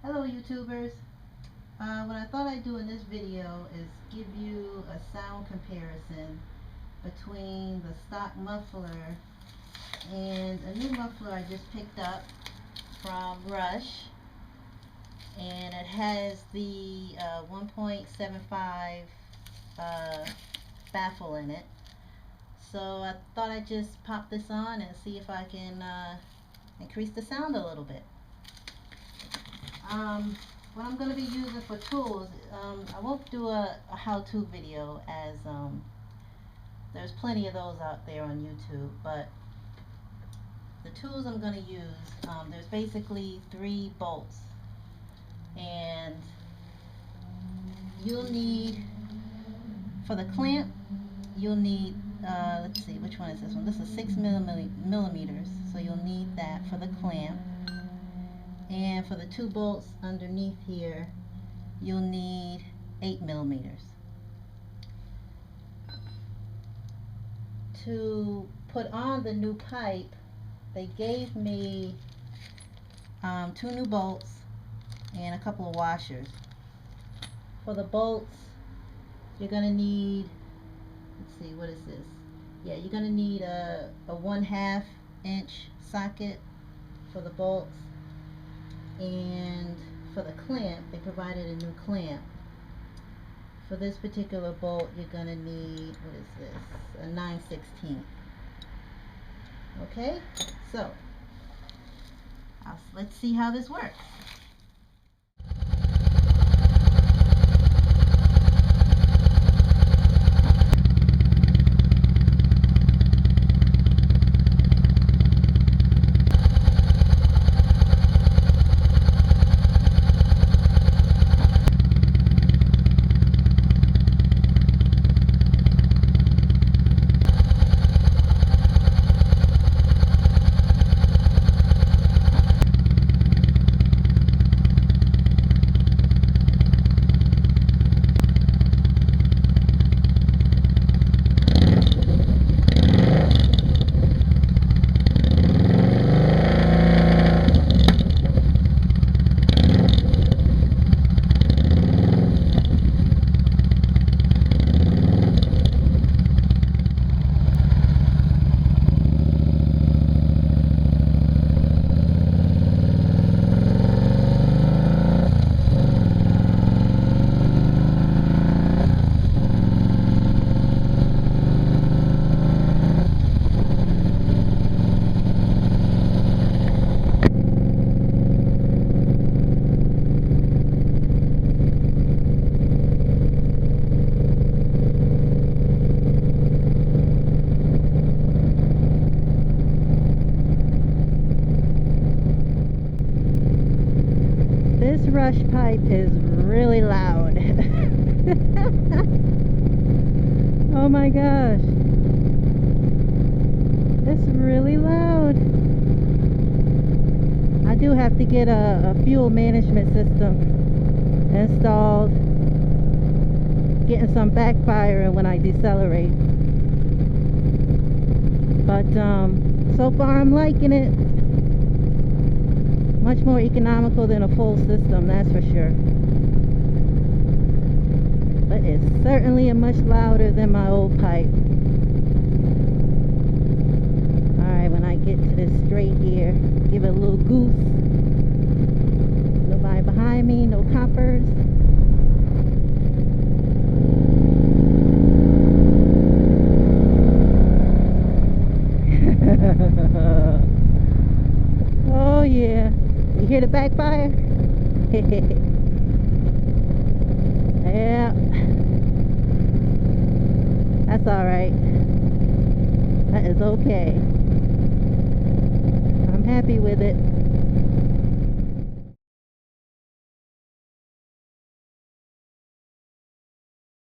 Hello YouTubers. What I thought I'd do in this video is give you a sound comparison between the stock muffler and a new muffler I just picked up from Rush, and it has the 1.75 baffle in it. So I thought I'd just pop this on and see if I can increase the sound a little bit. What I'm going to be using for tools, I won't do a how-to video, as there's plenty of those out there on YouTube, but the tools I'm going to use, there's basically 3 bolts, and you'll need, for the clamp, you'll need, let's see, which one is this one? This is 6 millimeters, so you'll need that for the clamp. And for the 2 bolts underneath here, you'll need 8 millimeters. To put on the new pipe, they gave me 2 new bolts and a couple of washers. For the bolts, you're going to need, let's see, what is this? Yeah, you're going to need a 1/2 inch socket for the bolts. And for the clamp, they provided a new clamp. For this particular bolt, you're going to need, what is this? A 9/16. Okay, so let's see how this works. This Rush pipe is really loud. Oh my gosh. It's really loud. I do have to get a fuel management system installed. Getting some backfiring when I decelerate. But so far I'm liking it. Much more economical than a full system, that's for sure. But it's certainly much louder than my old pipe. Alright, when I get to this straight here, give it a little goose. Nobody behind me, no coppers. Oh yeah. You hear the backfire? Yeah. That's alright. That is okay. I'm happy with it.